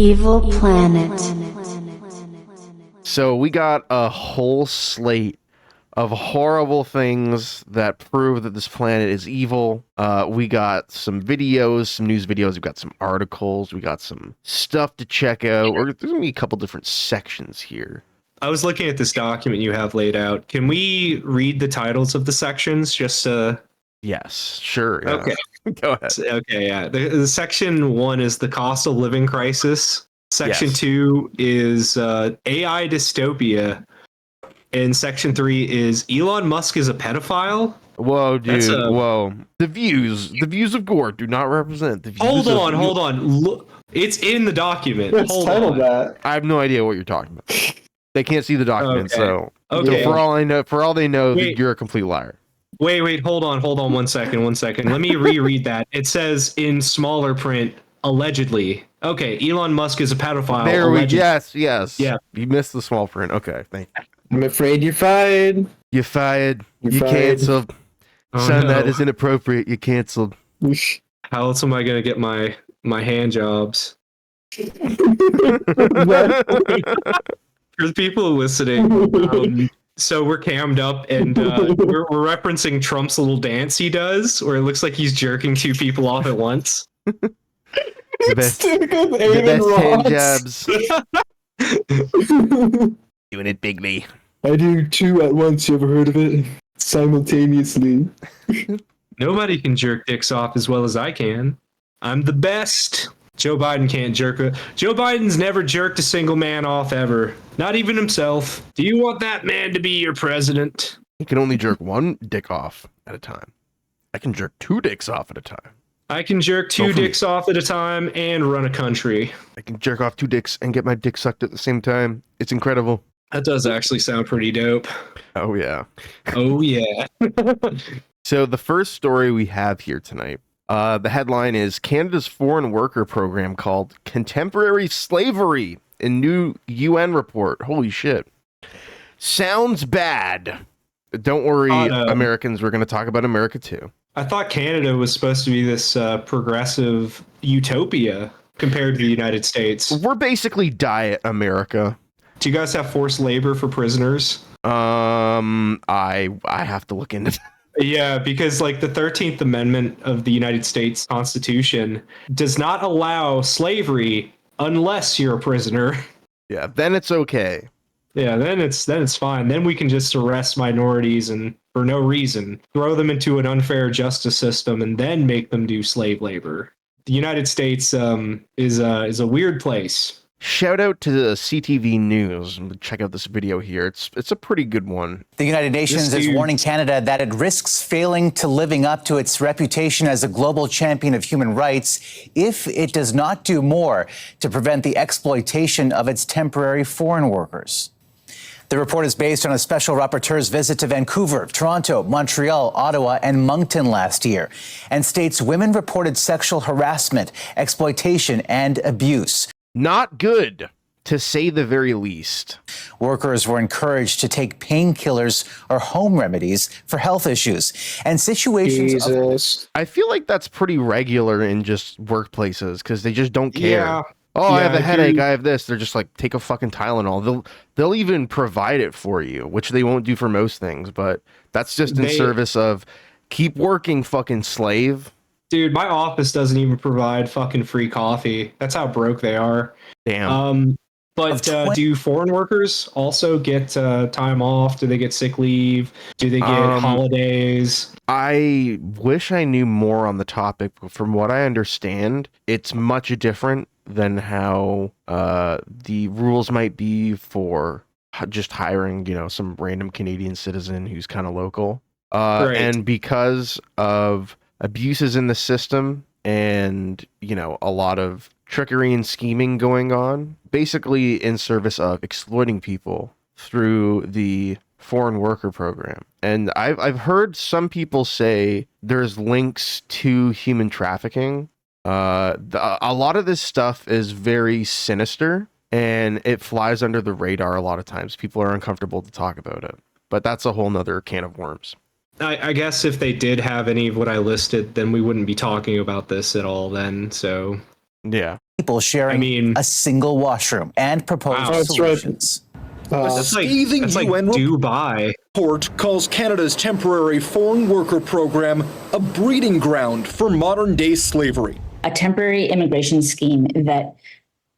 Evil Planet. So we got a whole slate of horrible things that prove that this planet is evil. We got some videos, some news videos. We got some articles. We got some stuff to check out. There's gonna be a couple different sections here. I was looking at this document you have laid out. Can we read the titles of the sections just Yes, sure. Yeah. Okay. Go ahead. Okay, yeah. The section 1 is the cost of living crisis. Section Yes. 2 is AI dystopia. And section 3 is Elon Musk is a pedophile. Whoa, dude. That's Whoa. The views of Gore do not represent the views Hold of on. Look, it's in the document. It's Hold titled on. that. I have no idea what you're talking about. They can't see the document, Okay. so Okay. for all they know, Wait. you're a complete liar. Wait, hold on 1 second. Let me reread that. It says in smaller print, allegedly. Okay, Elon Musk is a pedophile. There we allegedly. yes. Yeah. You missed the small print. Okay, thank you. I'm afraid you're fired. You fired. You're You fired. canceled. Oh, Son, no. that is inappropriate. You canceled. How else am I gonna get my hand jobs? For the people listening, so we're cammed up and we're referencing Trump's little dance he does, where it looks like he's jerking two people off at once. The best, Stick with the Aiden best hand Ross. jobs. Doing it bigly. I do two at once. You ever heard of it? Simultaneously. Nobody can jerk dicks off as well as I can. I'm the best. Joe Biden can't jerk a... Joe Biden's never jerked a single man off ever. Not even himself. Do you want that man to be your president? You can only jerk one dick off at a time. I can jerk two dicks off at a time. I can jerk two dicks off at a time and run a country. I can jerk off two dicks and get my dick sucked at the same time. It's incredible. That does actually sound pretty dope. Oh, yeah. Oh, yeah. So the first story we have here tonight, the headline is Canada's foreign worker program called Contemporary Slavery in new UN report. Holy shit. Sounds bad. Don't worry, Americans. We're going to talk about America too. I thought Canada was supposed to be this progressive utopia compared to the United States. We're basically Diet America. Do you guys have forced labor for prisoners? I have to look into that. Yeah, because like the 13th Amendment of the United States Constitution does not allow slavery unless you're a prisoner. Yeah, then it's okay. Yeah, then it's fine. Then we can just arrest minorities and for no reason throw them into an unfair justice system and then make them do slave labor. The United States is a weird place. Shout out to the CTV News. Check out this video here. It's a pretty good one. The United Nations is warning Canada that it risks failing to living up to its reputation as a global champion of human rights if it does not do more to prevent the exploitation of its temporary foreign workers. The report is based on a special rapporteur's visit to Vancouver, Toronto, Montreal, Ottawa, and Moncton last year, and states women reported sexual harassment, exploitation, and abuse. Not good, to say the very least. Workers were encouraged to take painkillers or home remedies for health issues. And situations Jesus. I feel like that's pretty regular in just workplaces because they just don't care. Yeah. Oh, I Yeah, have a headache. dude. I have this. They're just like, take a fucking Tylenol. They'll even provide it for you, which they won't do for most things. But that's just in service of keep working, fucking slave. Dude, my office doesn't even provide fucking free coffee. That's how broke they are. Damn. But do foreign workers also get time off? Do they get sick leave? Do they get holidays? I wish I knew more on the topic, but from what I understand, it's much different than how the rules might be for just hiring, some random Canadian citizen who's kind of local. Right. And because of abuses in the system and, a lot of trickery and scheming going on, basically in service of exploiting people through the foreign worker program. And I've heard some people say there's links to human trafficking. A lot of this stuff is very sinister and it flies under the radar a lot of times. People are uncomfortable to talk about it, but that's a whole nother can of worms. I guess if they did have any of what I listed, then we wouldn't be talking about this at all then. So Yeah. people sharing a single washroom and proposed solutions. That's like Dubai. Report calls Canada's temporary foreign worker program a breeding ground for modern-day slavery. A temporary immigration scheme that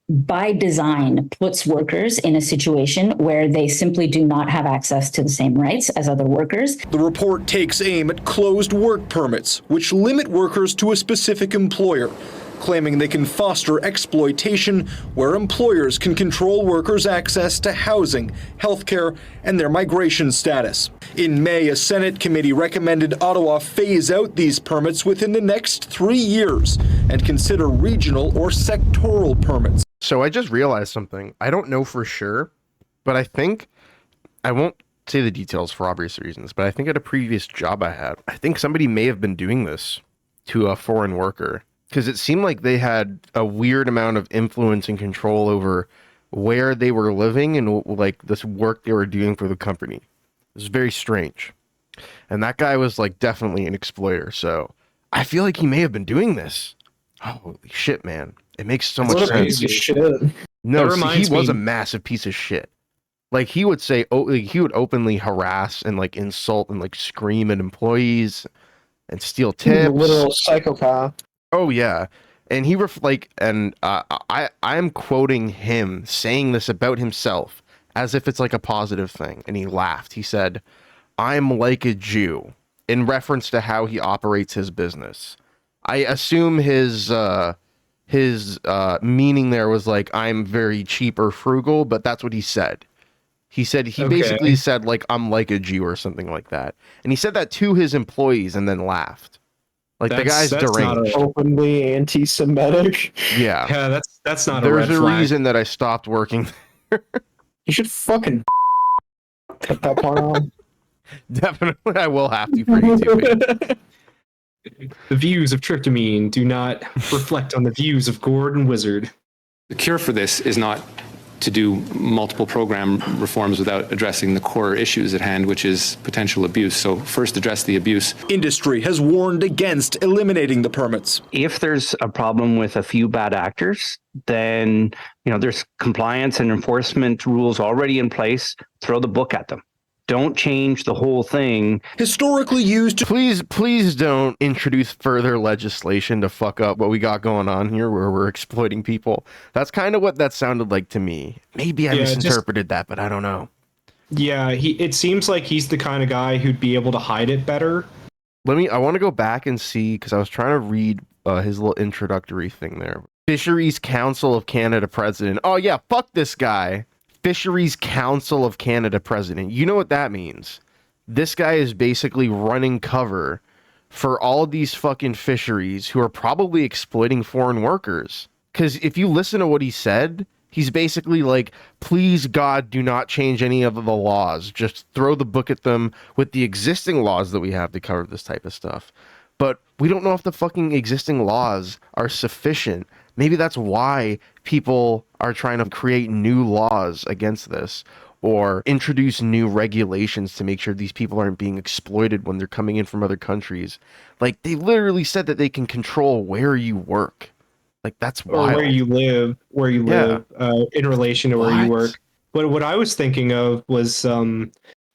by design puts workers in a situation where they simply do not have access to the same rights as other workers. The report takes aim at closed work permits, which limit workers to a specific employer, claiming they can foster exploitation where employers can control workers' access to housing, healthcare, and their migration status. In May, a Senate committee recommended Ottawa phase out these permits within the next 3 years and consider regional or sectoral permits. So I just realized something. I don't know for sure, but I think, I won't say the details for obvious reasons, but I think at a previous job I had, I think somebody may have been doing this to a foreign worker. Because it seemed like they had a weird amount of influence and control over where they were living and like this work they were doing for the company. It was very strange. And that guy was like definitely an exploiter. So I feel like he may have been doing this. Holy shit, man. It makes so much sense. No, see, he was a massive piece of shit. Like he would say, he would openly harass and like insult and like scream at employees and steal tips. A literal psychopath. Oh yeah, and he I'm quoting him saying this about himself as if it's like a positive thing, and he laughed. He said, "I'm like a Jew," in reference to how he operates his business. I assume his meaning there was like I'm very cheap or frugal, but that's what he said. He basically said like I'm like a Jew or something like that, and he said that to his employees and then laughed. Like the guy's deranged. Openly anti-Semitic. Yeah. Yeah, that's not a red flag. There's a reason that I stopped working there. You should fucking cut that part off. Definitely, I will have to for YouTube. The views of tryptamine do not reflect on the views of Gordon Wizard. The cure for this is not to do multiple program reforms without addressing the core issues at hand, which is potential abuse. So first address the abuse. Industry has warned against eliminating the permits. If there's a problem with a few bad actors, then there's compliance and enforcement rules already in place. Throw the book at them. Don't change the whole thing. Historically used to... Please don't introduce further legislation to fuck up what we got going on here where we're exploiting people. That's kind of what that sounded like to me. Maybe I misinterpreted that, but I don't know. Yeah, it seems like he's the kind of guy who'd be able to hide it better. I want to go back and see, because I was trying to read his little introductory thing there. Fisheries Council of Canada President. Oh yeah, fuck this guy. Fisheries Council of Canada President. You know what that means? This guy is basically running cover for all of these fucking fisheries who are probably exploiting foreign workers. Because if you listen to what he said, he's basically like, please God, do not change any of the laws. Just throw the book at them with the existing laws that we have to cover this type of stuff. But we don't know if the fucking existing laws are sufficient. Maybe that's why people are trying to create new laws against this or introduce new regulations to make sure these people aren't being exploited when they're coming in from other countries. Like, they literally said that they can control where you work. Like, that's wild. Or where you live, in relation to where you work. But what I was thinking of was,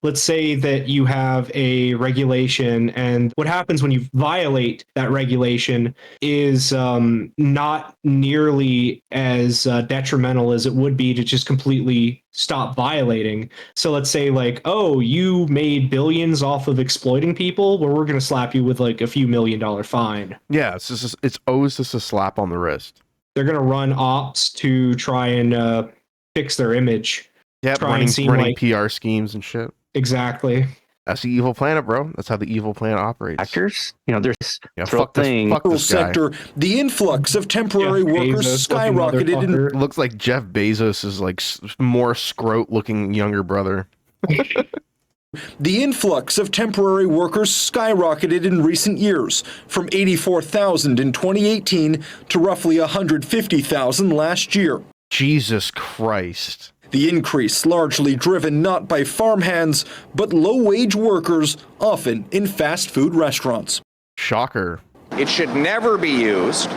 let's say that you have a regulation, and what happens when you violate that regulation is not nearly as detrimental as it would be to just completely stop violating. So let's say like, oh, you made billions off of exploiting people, well, we're going to slap you with like a few $1 million fine. Yeah, it's always just a slap on the wrist. They're going to run ops to try and fix their image. Yeah, running PR schemes and shit. Exactly. That's the evil planet, bro. That's how the evil planet operates. Actors, there's fuck this guy. Sector, the influx of temporary workers skyrocketed. Looks like Jeff Bezos is like more scrote-looking younger brother. The influx of temporary workers skyrocketed in recent years, from 84,000 in 2018 to roughly 150,000 last year. Jesus Christ. The increase largely driven not by farmhands, but low-wage workers, often in fast food restaurants. Shocker. It should never be used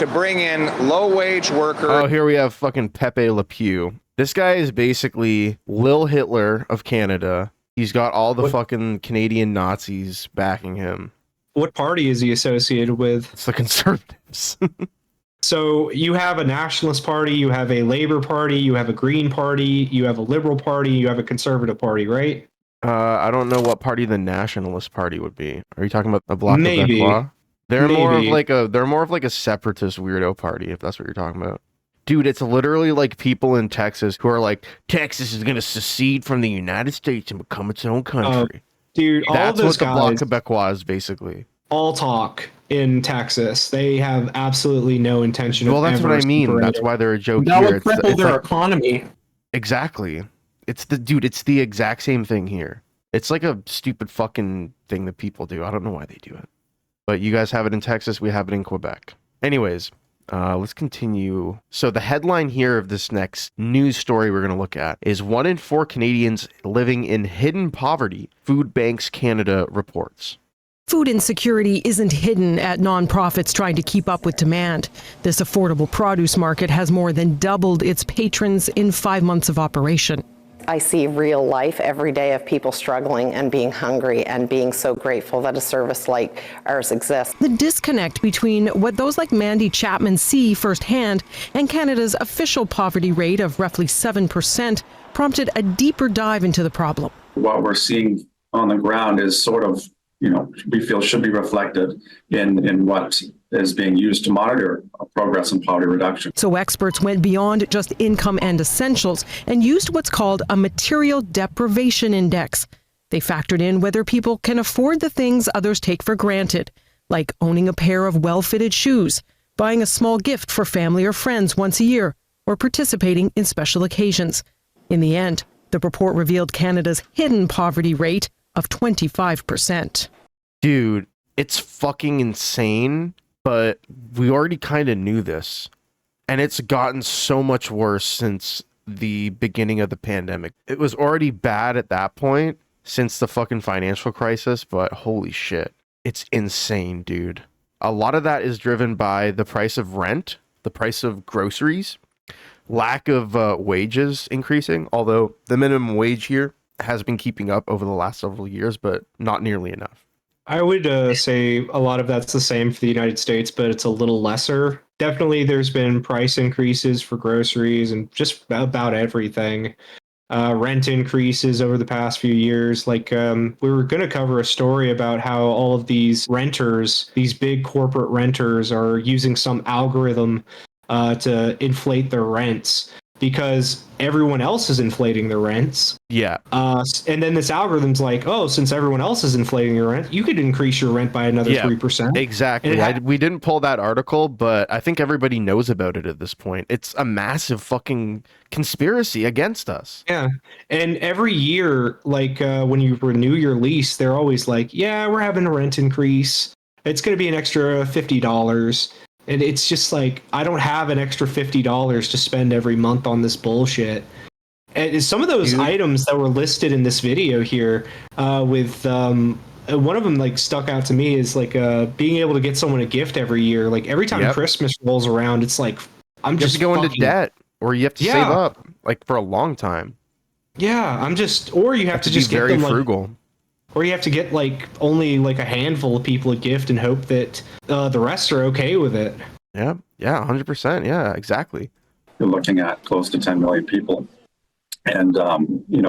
to bring in low-wage workers. Oh, here we have fucking Pepe Le Pew. This guy is basically Lil Hitler of Canada. He's got all the fucking Canadian Nazis backing him. What party is he associated with? It's the Conservatives. So you have a Nationalist Party, you have a Labour Party, you have a Green Party, you have a Liberal Party, you have a Conservative Party, right? I don't know what party the Nationalist Party would be. Are you talking about the Bloc Maybe. Québécois? They're more of Maybe. like a separatist weirdo party, if that's what you're talking about. Dude, it's literally like people in Texas who are like, Texas is gonna secede from the United States and become its own country. Dude, all That's of those what the Bloc guys Québécois is basically. all talk in Texas. They have absolutely no intention Well, of that's what ever I mean. separating. That's why they're a joke That here. would cripple their economy. Exactly. It's the exact same thing here. It's like a stupid fucking thing that people do. I don't know why they do it. But you guys have it in Texas, we have it in Quebec. Anyways, let's continue. So the headline here of this next news story we're going to look at is 1 in 4 Canadians living in hidden poverty, Food Banks Canada reports. Food insecurity isn't hidden at nonprofits trying to keep up with demand. This affordable produce market has more than doubled its patrons in 5 months of operation. I see real life every day of people struggling and being hungry and being so grateful that a service like ours exists. The disconnect between what those like Mandy Chapman see firsthand and Canada's official poverty rate of roughly 7% prompted a deeper dive into the problem. What we're seeing on the ground is sort of, we feel should be reflected in what is being used to monitor progress in poverty reduction. So experts went beyond just income and essentials and used what's called a material deprivation index. They factored in whether people can afford the things others take for granted, like owning a pair of well-fitted shoes, buying a small gift for family or friends once a year, or participating in special occasions. In the end, the report revealed Canada's hidden poverty rate of 25%. Dude, it's fucking insane. But we already kind of knew this, and it's gotten so much worse since the beginning of the pandemic. It was already bad at that point since the fucking financial crisis, but holy shit, it's insane, dude. A lot of that is driven by the price of rent, the price of groceries, lack of wages increasing, although the minimum wage here has been keeping up over the last several years, but not nearly enough. I would say a lot of that's the same for the United States, but it's a little lesser. Definitely there's been price increases for groceries and just about everything. Rent increases over the past few years. Like we were going to cover a story about how all of these renters, these big corporate renters, are using some algorithm to inflate their rents because everyone else is inflating their rents. Yeah. And then this algorithm's like, oh, since everyone else is inflating your rent, you could increase your rent by another 3%. Exactly. We didn't pull that article, but I think everybody knows about it at this point. It's a massive fucking conspiracy against us. Yeah. And every year, like when you renew your lease, they're always like, yeah, we're having a rent increase. It's going to be an extra $50. And it's just like, I don't have an extra $50 to spend every month on this bullshit. And some of those items that were listed in this video here with one of them like stuck out to me is like being able to get someone a gift every year. Like every time Christmas rolls around, it's like, I'm just going into debt or you have to save up like for a long time. Yeah. Or you have to just get very them, frugal. Like, or you have to get like only like a handful of people a gift and hope that the rest are okay with it. Yeah, 100%. Yeah, exactly. You're looking at close to 10 million people. And,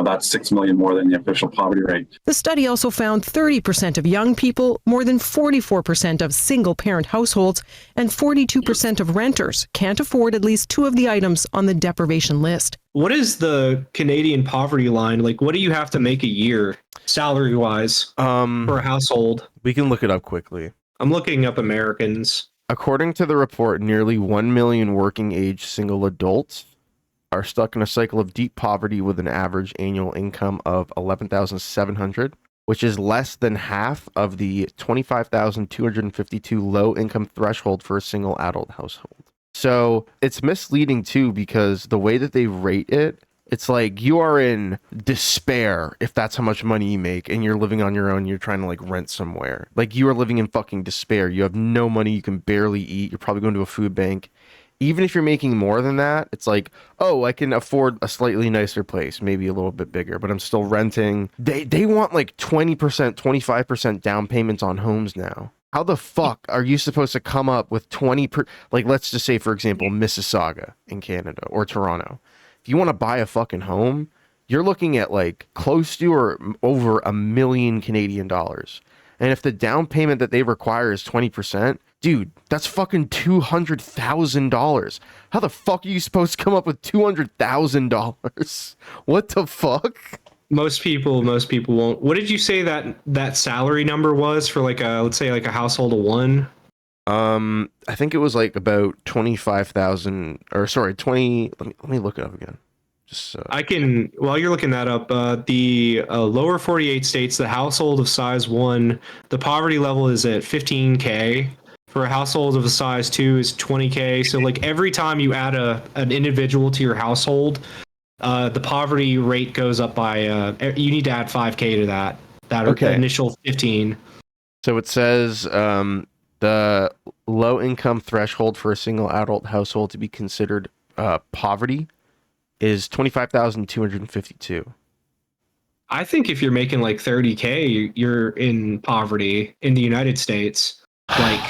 that's 6 million more than the official poverty rate. The study also found 30% of young people, more than 44% of single-parent households, and 42% of renters can't afford at least 2 of the items on the deprivation list. What is the Canadian poverty line? Like, what do you have to make a year, salary-wise, for a household? We can look it up quickly. I'm looking up Americans. According to the report, nearly 1 million working-age single adults are stuck in a cycle of deep poverty with an average annual income of $11,700, which is less than half of the $25,252 low-income threshold for a single adult household. So it's misleading too because the way that they rate it It's like you are in despair if that's how much money you make and you're living on your own, you're trying to like rent somewhere. Like you are living in fucking despair. You have no money, you can barely eat. You're probably going to a food bank. Even if you're making more than that, it's like, oh, I can afford a slightly nicer place, maybe a little bit bigger, but I'm still renting. They want like 20%, 25% down payments on homes now. How the fuck are you supposed to come up with like, let's just say, for example, Mississauga in Canada or Toronto. If you want to buy a fucking home, you're looking at like close to or over $1 million Canadian dollars. And if the down payment that they require is 20%, dude, that's fucking $200,000. How the fuck are you supposed to come up with $200,000? What the fuck? Most people won't. What did you say that salary number was for like let's say like a household of one? I think it was like about 25,000 or sorry, 20. Let me look it up again. Just I can, while you're looking that up, the lower 48 states, the household of size 1, the poverty level is at 15K. For a household of a size 2 is 20K. So like every time you add an individual to your household, the poverty rate goes up by you need to add 5K to that initial 15. So it says the low income threshold for a single adult household to be considered poverty is 25,252. I think if you're making like 30K, you're in poverty in the United States. Like,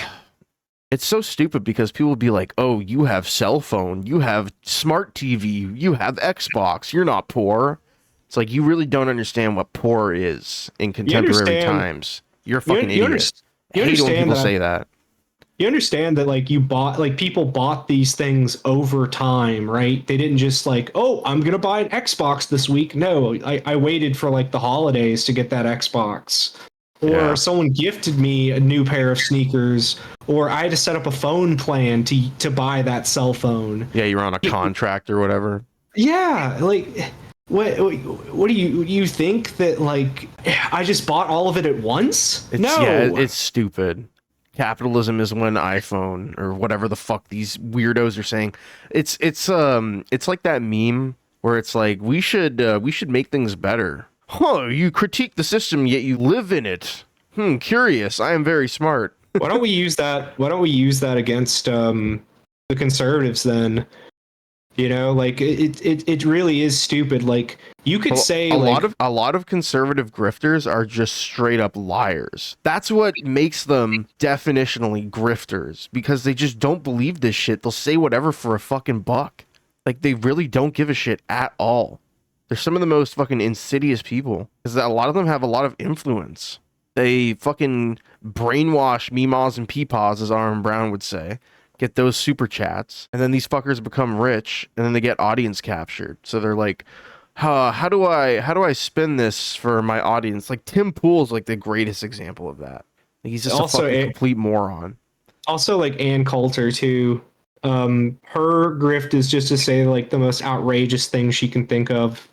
it's so stupid because people will be like, oh, you have cell phone, you have smart TV, you have Xbox, you're not poor. It's like, you really don't understand what poor is in contemporary times. You're a fucking idiot. I hate when people say that. You understand that like people bought these things over time, right? They didn't just like, oh, I'm going to buy an Xbox this week. No, I waited for like the holidays to get that Xbox. Or someone gifted me a new pair of sneakers, or I had to set up a phone plan to buy that cell phone. Yeah, you're on a contract or whatever. Yeah, like what do you think that like I just bought all of it at once? It's stupid. Capitalism is when iPhone or whatever the fuck these weirdos are saying. It's like that meme where it's like we should make things better. Huh, you critique the system yet you live in it. Curious. I am very smart. Why don't we use that against the conservatives then? You know, like it really is stupid. Like you could say a lot of conservative grifters are just straight up liars. That's what makes them definitionally grifters, because they just don't believe this shit. They'll say whatever for a fucking buck. Like they really don't give a shit at all. They're some of the most fucking insidious people, because a lot of them have a lot of influence. They fucking brainwash meemaws and peepaws, as Aaron Brown would say. Get those super chats, and then these fuckers become rich, and then they get audience captured. So they're like, how do I spin this for my audience? Like Tim Pool's like the greatest example of that. Like, he's just also a fucking complete moron. Also, like Ann Coulter too. Her grift is just to say like the most outrageous thing she can think of,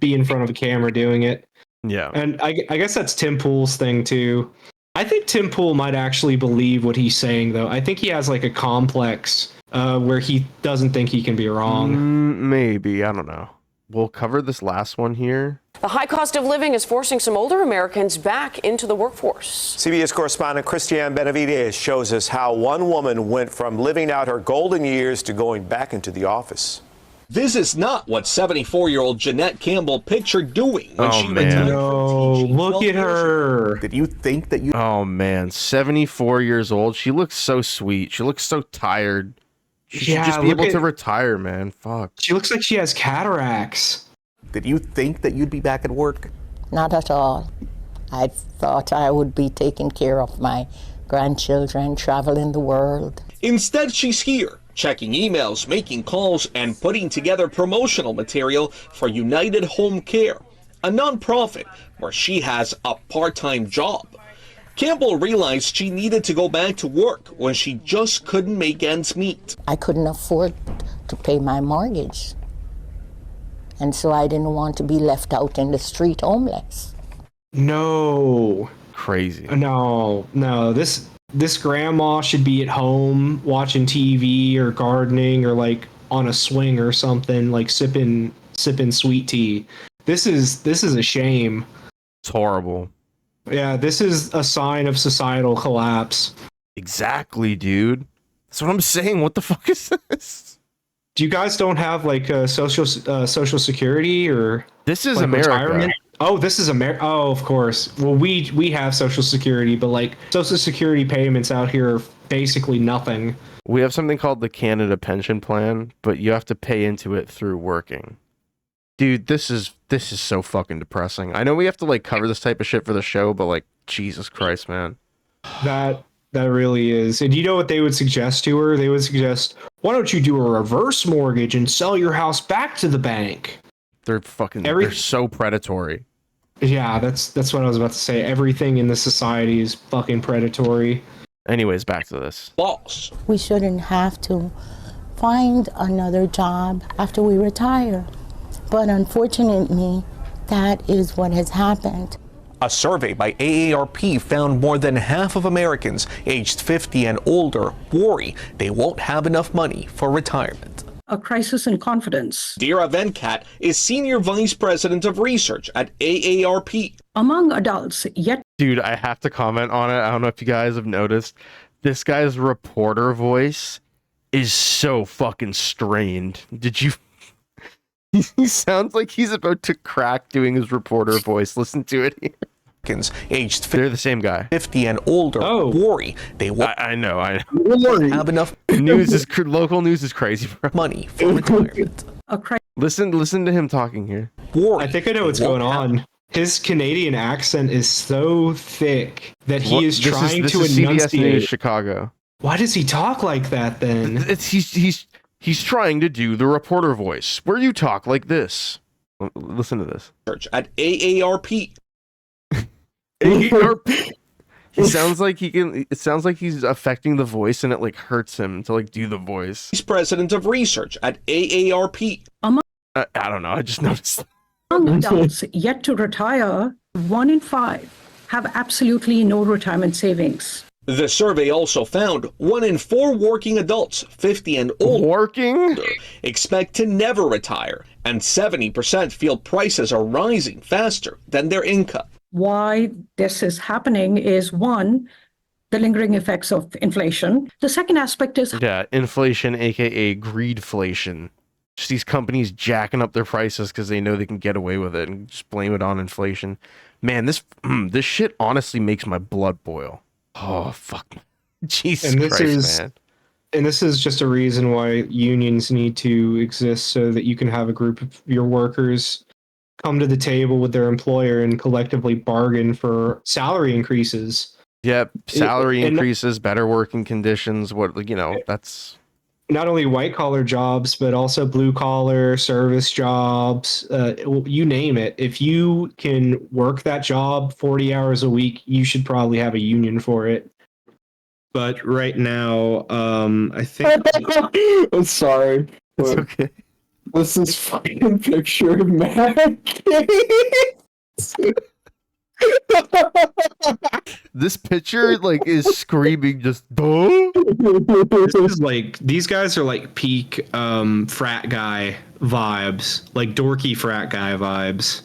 be in front of a camera doing it. Yeah. And I guess that's Tim Pool's thing too. I think Tim Pool might actually believe what he's saying, though. I think he has like a complex where he doesn't think he can be wrong. Maybe. I don't know. We'll cover this last one here. The high cost of living is forcing some older Americans back into the workforce. CBS correspondent Christiane Benavides shows us how one woman went from living out her golden years to going back into the office. This is not what 74-year-old Jeanette Campbell pictured doing when she man. Look at her. Did you think that you... Oh, man. 74 years old. She looks so sweet. She looks so tired. She should just be able to retire, man. Fuck. She looks like she has cataracts. Did you think that you'd be back at work? Not at all. I thought I would be taking care of my grandchildren, traveling the world. Instead, she's here, checking emails, making calls, and putting together promotional material for United Home Care, a nonprofit where she has a part-time job. Campbell realized she needed to go back to work when she just couldn't make ends meet. I couldn't afford to pay my mortgage. And so I didn't want to be left out in the street homeless. No. Crazy. No. This grandma should be at home watching TV or gardening or like on a swing or something, like sipping sipping sweet tea. This is a shame. It's horrible. Yeah, this is a sign of societal collapse. Exactly, dude. That's what I'm saying. What the fuck is this? Do you guys don't have like social security or this is like America? Retirement? Oh, this is America. Oh, of course. Well, we have social security, but like social security payments out here are basically nothing. We have something called the Canada Pension Plan, but you have to pay into it through working. Dude, this is so fucking depressing. I know we have to like cover this type of shit for the show, but like Jesus Christ, man. That really is. And you know what they would suggest to her? They would suggest, why don't you do a reverse mortgage and sell your house back to the bank? They're fucking they're so predatory. Yeah, that's what I was about to say. Everything in the society is fucking predatory. Anyways, back to this. Boss. We shouldn't have to find another job after we retire. But unfortunately, that is what has happened. A survey by AARP found more than half of Americans aged 50 and older worry they won't have enough money for retirement. A crisis in confidence. Dira Venkat is Senior Vice President of Research at AARP. Among adults, yet. Dude, I have to comment on it. I don't know if you guys have noticed. This guy's reporter voice is so fucking strained. Did you... He sounds like he's about to crack doing his reporter voice. Listen to it here. Aged They're the same guy. 50 and older worry they won't I know. have enough local news is crazy, bro. money for retirement. Listen to him talking here. I think I know what's going on. His Canadian accent is so thick that he is trying to CBS enunciate. News Chicago. Why does he talk like that then? He's trying to do the reporter voice where you talk like this. Listen to this. At AARP. AARP. He sounds like he can. It sounds like he's affecting the voice, and it like hurts him to like do the voice. He's President of Research at AARP. I don't know. I just noticed. Among adults yet to retire, 1 in 5 have absolutely no retirement savings. The survey also found 1 in 4 working adults, 50 and older, expect to never retire, and 70% feel prices are rising faster than their income. Why this is happening is, one, the lingering effects of inflation. The second aspect is Inflation, aka greedflation. Just these companies jacking up their prices because they know they can get away with it and just blame it on inflation. Man, this shit honestly makes my blood boil. Oh, fuck. Jesus Christ, man. And this is just a reason why unions need to exist, so that you can have a group of your workers come to the table with their employer and collectively bargain for salary increases. Yep, salary increases, better working conditions. That's not only white collar jobs, but also blue collar service jobs. You name it. If you can work that job 40 hours a week, you should probably have a union for it. But right now, I think I'm sorry. It's okay. This is fucking picture of Matt Gates. This picture like is screaming just This is like, these guys are like peak frat guy vibes, like dorky frat guy vibes.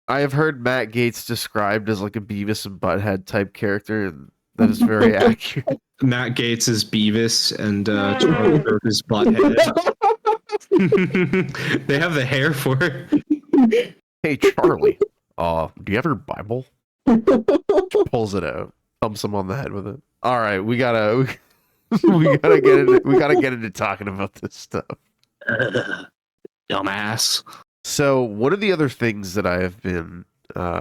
I have heard Matt Gates described as like a Beavis and Butthead type character. That is very accurate. Matt Gates is Beavis and Charlie Kirk is Butthead. They have the hair for it. Hey Charlie, do you have your Bible? Pulls it out, thumps him on the head with it. All right, we gotta get into talking about this stuff. Dumbass. So one of the other things that I have been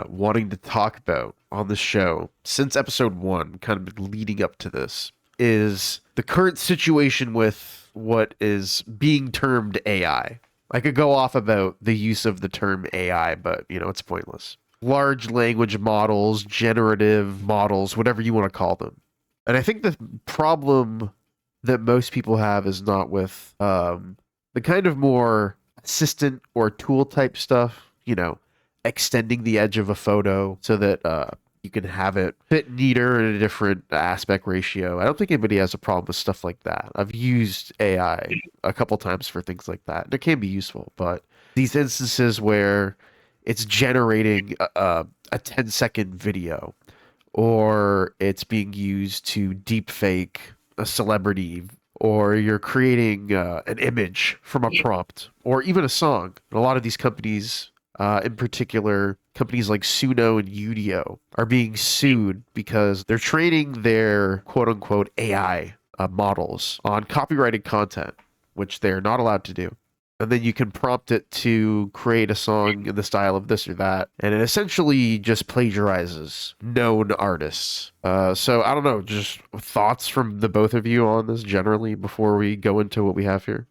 wanting to talk about on the show since episode 1, kind of leading up to this, is the current situation with what is being termed AI. I could go off about the use of the term AI, but it's pointless. Large language models, generative models, whatever you want to call them. And I think the problem that most people have is not with the kind of more assistant or tool type stuff, extending the edge of a photo so that You can have it fit neater in a different aspect ratio. I don't think anybody has a problem with stuff like that. I've used AI a couple times for things like that, and it can be useful. But these instances where it's generating a 10-second video, or it's being used to deep fake a celebrity, or you're creating an image from a prompt, or even a song. And a lot of these companies, in particular, companies like Suno and Udio, are being sued because they're training their quote-unquote AI models on copyrighted content, which they're not allowed to do. And then you can prompt it to create a song in the style of this or that, and it essentially just plagiarizes known artists. So I don't know, just thoughts from the both of you on this generally before we go into what we have here?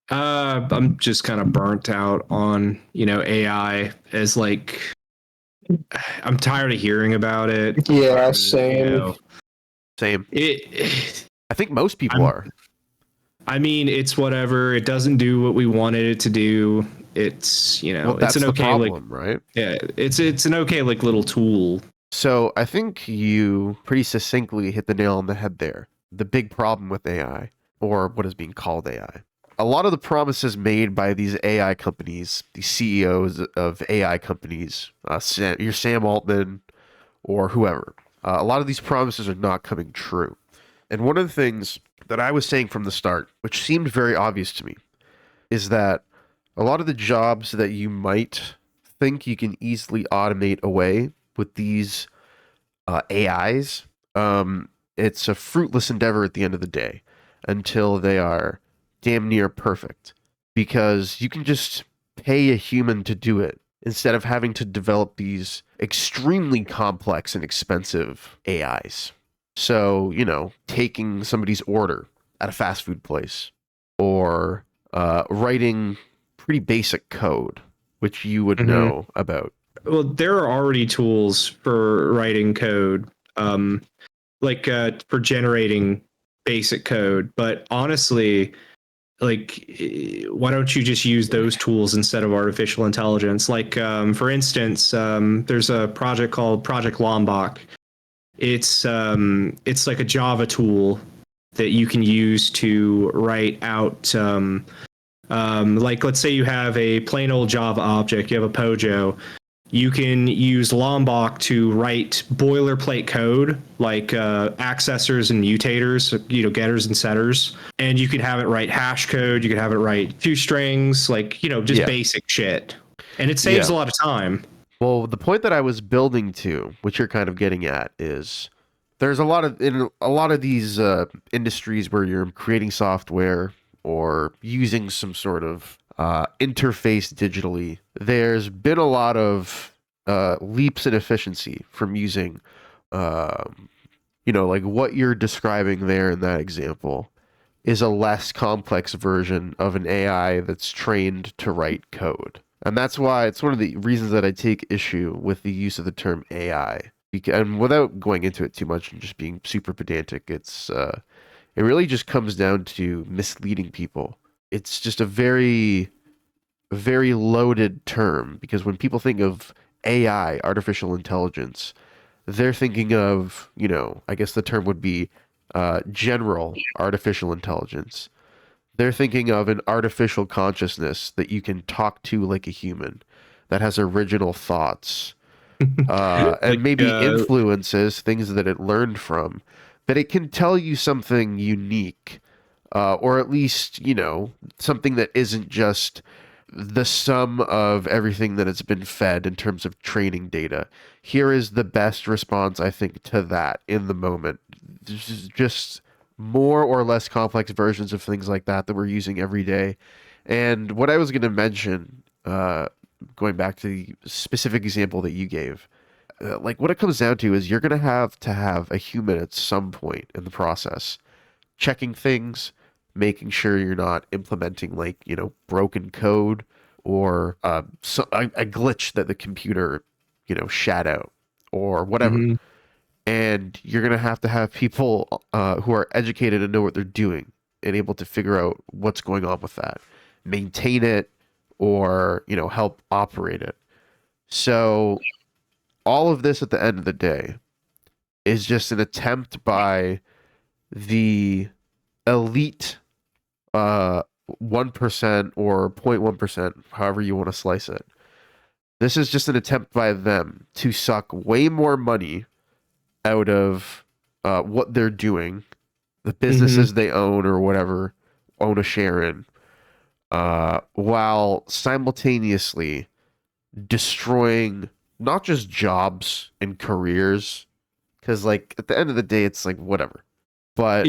I'm just kind of burnt out on, AI as like, I'm tired of hearing about it. Yeah, same. Same. I think most people are. I mean, it's whatever. It doesn't do what we wanted it to do. It's, Well, that's it's an the okay, problem, right? Yeah, it's an okay, little tool. So I think you pretty succinctly hit the nail on the head there. The big problem with AI, or what is being called AI. A lot of the promises made by these AI companies, these CEOs of AI companies, your Sam Altman or whoever, a lot of these promises are not coming true. And one of the things that I was saying from the start, which seemed very obvious to me, is that a lot of the jobs that you might think you can easily automate away with these AIs, it's a fruitless endeavor at the end of the day until they are damn near perfect, because you can just pay a human to do it instead of having to develop these extremely complex and expensive AIs. So, taking somebody's order at a fast food place, or writing pretty basic code, which you would know about. Well, there are already tools for writing code, for generating basic code. But honestly, why don't you just use those tools instead of artificial intelligence? For instance, there's a project called Project Lombok. It's like a Java tool that you can use to write out, let's say you have a plain old Java object, you have a Pojo. You can use Lombok to write boilerplate code like accessors and mutators, getters and setters. And you could have it write hash code. You could have it write toStrings, basic shit. And it saves a lot of time. Well, the point that I was building to, which you're kind of getting at, is there's in a lot of these industries where you're creating software or using some sort of interface digitally, there's been a lot of leaps in efficiency from using, what you're describing there in that example is a less complex version of an AI that's trained to write code. And that's why it's one of the reasons that I take issue with the use of the term AI. And without going into it too much and just being super pedantic, it really just comes down to misleading people. It's just a very, very loaded term, because when people think of AI, artificial intelligence, they're thinking of, I guess the term would be general artificial intelligence. They're thinking of an artificial consciousness that you can talk to like a human, that has original thoughts, and maybe influences, things that it learned from, that it can tell you something unique, or at least, something that isn't just the sum of everything that it's been fed in terms of training data. Here is the best response, I think, to that in the moment. Just more or less complex versions of things like that we're using every day. And what I was going to mention, going back to the specific example that you gave, what it comes down to is you're going to have a human at some point in the process checking things, making sure you're not implementing broken code or a glitch that the computer, shat out or whatever. Mm-hmm. And you're going to have people who are educated and know what they're doing and able to figure out what's going on with that, maintain it, or, help operate it. So all of this at the end of the day is just an attempt by the elite 1% or 0.1%, however you want to slice it. This is just an attempt by them to suck way more money out of what they're doing, the businesses they own or whatever, own a share in, while simultaneously destroying not just jobs and careers, because like at the end of the day, it's like whatever, but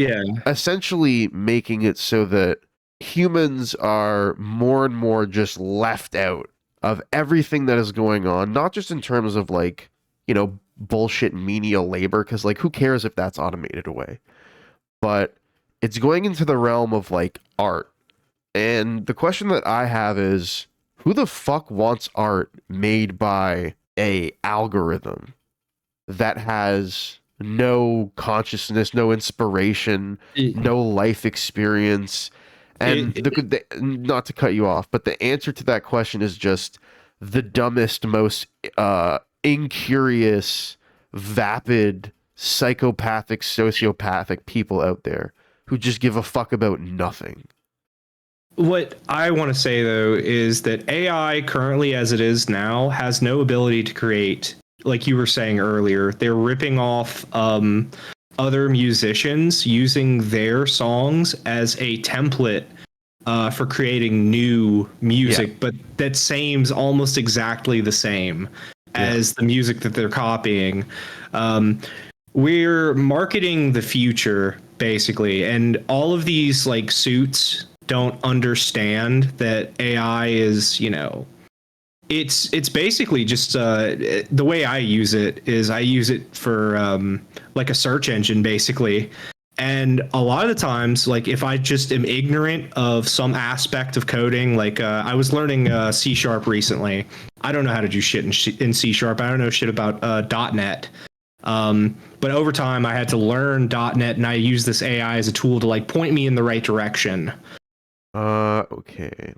essentially making it so that humans are more and more just left out of everything that is going on, not just in terms of like, you know, bullshit menial labor, because like who cares if that's automated away, but it's going into the realm of like art. And the question that I have is, who the fuck wants art made by a algorithm that has no consciousness, no inspiration, no life experience? And not to cut you off, but the answer to that question is just the dumbest, most incurious, vapid, psychopathic, sociopathic people out there who just give a fuck about nothing. What I want to say, though, is that AI currently, as it is now, has no ability to create, like you were saying earlier, they're ripping off other musicians using their songs as a template for creating new music, but that seems almost exactly the same as the music that they're copying. We're marketing the future, basically, and all of these like suits don't understand that AI is, you know, it's basically just the way I use it is I use it for like a search engine, basically. And a lot of the times, like if I just am ignorant of some aspect of coding, like I was learning C# recently. I don't know how to do shit in C#. I don't know shit about .NET. But over time, I had to learn .NET, and I use this AI as a tool to like point me in the right direction. Okay.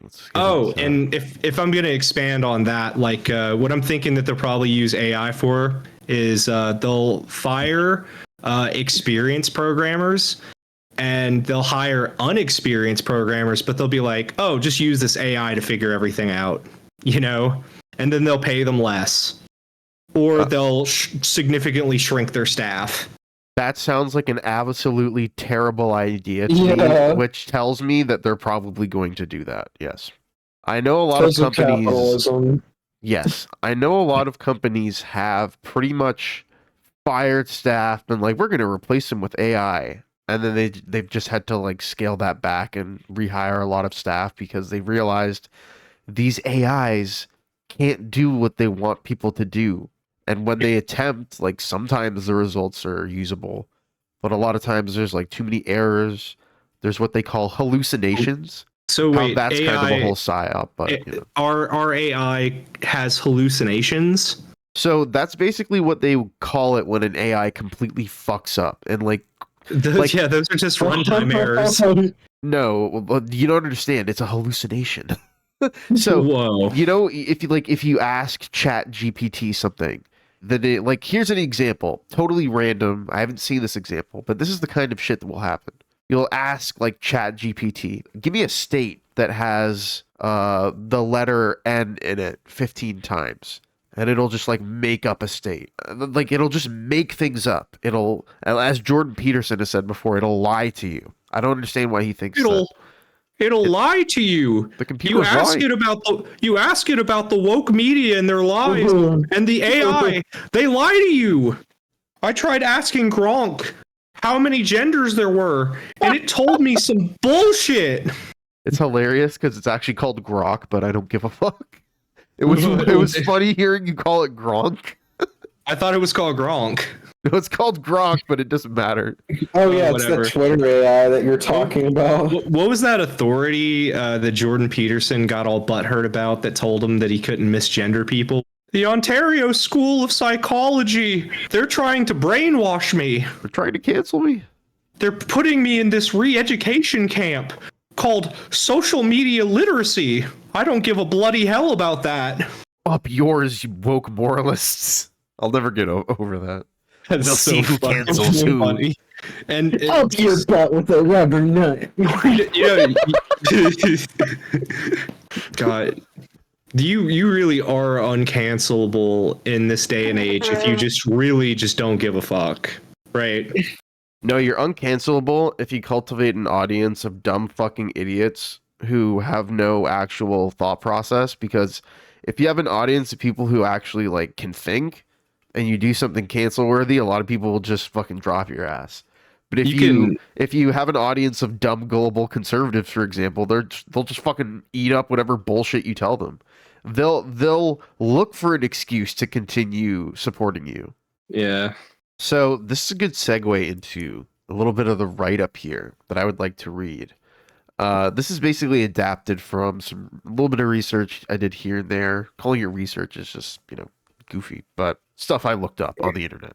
And if I'm gonna expand on that, like what I'm thinking that they'll probably use AI for is they'll fire experienced programmers and they'll hire unexperienced programmers, but they'll be like, oh, just use this AI to figure everything out, you know, and then they'll pay them less, or they'll significantly shrink their staff. That sounds like an absolutely terrible idea to me, which tells me that they're probably going to do that. Yes. I know a lot of companies. Capitalism. Yes. I know a lot of companies have pretty much fired staff and like, we're going to replace them with AI. And then they've just had to like scale that back and rehire a lot of staff because they realized these AIs can't do what they want people to do. And when they attempt, like sometimes the results are usable, but a lot of times there's like too many errors. There's what they call hallucinations. So wait, that's AI, kind of a whole psyop, but you know. Our AI has hallucinations. So that's basically what they call it when an AI completely fucks up and like those are just runtime errors. No, you don't understand. It's a hallucination. So you know, if you ask Chat GPT something, then it, like here's an example, totally random. I haven't seen this example, but this is the kind of shit that will happen. You'll ask like Chat GPT, give me a state that has the letter N in it 15 times. And it'll just like make up a state. Like it'll just make things up. It'll, as Jordan Peterson has said before, it'll lie to you. I don't understand why he thinks It'll lie to you. The computer you ask it about the woke media and their lies, and the AI, they lie to you. I tried asking Gronk how many genders there were, and it told me some bullshit. It's hilarious because it's actually called Grok, but I don't give a fuck. It was funny hearing you call it Gronk. I thought it was called Gronk. No, it's called Grok, but it doesn't matter. Oh yeah, it's the Twitter AI that you're talking about. What was that authority that Jordan Peterson got all butthurt about that told him that he couldn't misgender people? The Ontario School of Psychology. They're trying to brainwash me. They're trying to cancel me. They're putting me in this re-education camp called social media literacy. I don't give a bloody hell about that. Up yours, you woke moralists. I'll never get over that. That's We'll so see who fucking cancels who. funny. And Up your butt with a rubber nut. God, you really are uncancelable in this day and age if you just really just don't give a fuck, right? No, you're uncancelable if you cultivate an audience of dumb fucking idiots who have no actual thought process. Because if you have an audience of people who actually like can think, and you do something cancel worthy, a lot of people will just fucking drop your ass. But if you have an audience of dumb gullible conservatives, for example, they'll just fucking eat up whatever bullshit you tell them. They'll look for an excuse to continue supporting you. Yeah. So this is a good segue into a little bit of the write-up here that I would like to read. This is basically adapted from a little bit of research I did here and there. Calling it research is just, goofy, but stuff I looked up on the internet.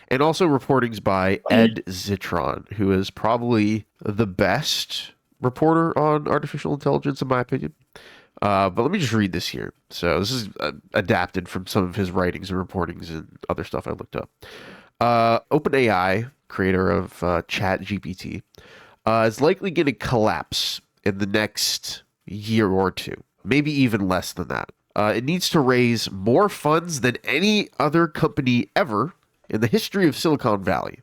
And also reportings by Ed Zitron, who is probably the best reporter on artificial intelligence, in my opinion. But let me just read this here. So this is adapted from some of his writings and reportings and other stuff I looked up. OpenAI, creator of ChatGPT, is likely going to collapse in the next year or two, maybe even less than that. It needs to raise more funds than any other company ever in the history of Silicon Valley.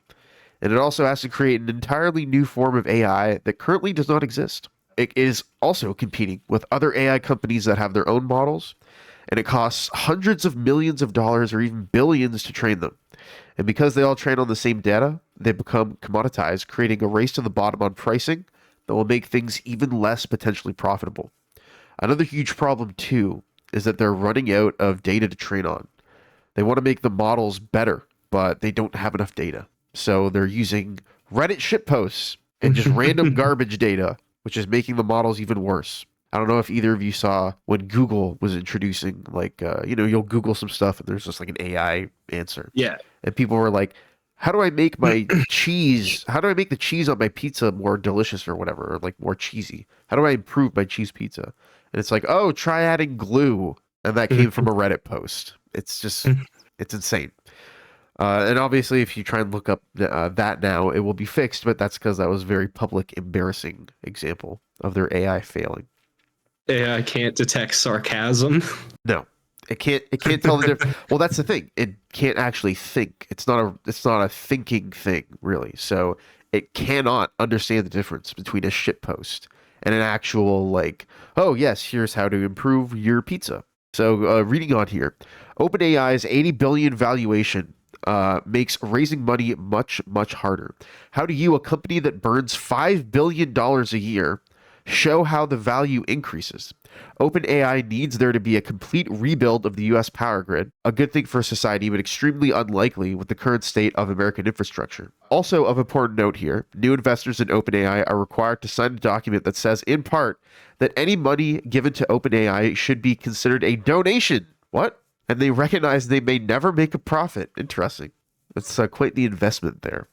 And it also has to create an entirely new form of AI that currently does not exist. It is also competing with other AI companies that have their own models, and it costs hundreds of millions of dollars or even billions to train them. And because they all train on the same data, they become commoditized, creating a race to the bottom on pricing that will make things even less potentially profitable. Another huge problem, too, is that they're running out of data to train on. They want to make the models better, but they don't have enough data. So they're using Reddit shitposts and just random garbage data, which is making the models even worse. I don't know if either of you saw when Google was introducing, you'll Google some stuff and there's just like an AI answer. Yeah. And people were like, how do I make my cheese? How do I make the cheese on my pizza more delicious or whatever, or like more cheesy? How do I improve my cheese pizza? And it's like, oh, try adding glue. And that came from a Reddit post. It's just, it's insane. And obviously, if you try and look up that now, it will be fixed. But that's because that was a very public, embarrassing example of their AI failing. AI can't detect sarcasm. No, it can't. It can't tell the difference. Well, that's the thing. It can't actually think. It's not a thinking thing, really. So it cannot understand the difference between a shitpost and an actual like, oh yes, here's how to improve your pizza. So reading on here, OpenAI's $80 billion valuation makes raising money much, much harder. How do you, a company that burns $5 billion a year, show how the value increases? OpenAI needs there to be a complete rebuild of the U.S. power grid, a good thing for society, but extremely unlikely with the current state of American infrastructure. Also of important note here, new investors in OpenAI are required to sign a document that says, in part, that any money given to OpenAI should be considered a donation. What? And they recognize they may never make a profit. Interesting. That's quite the investment there.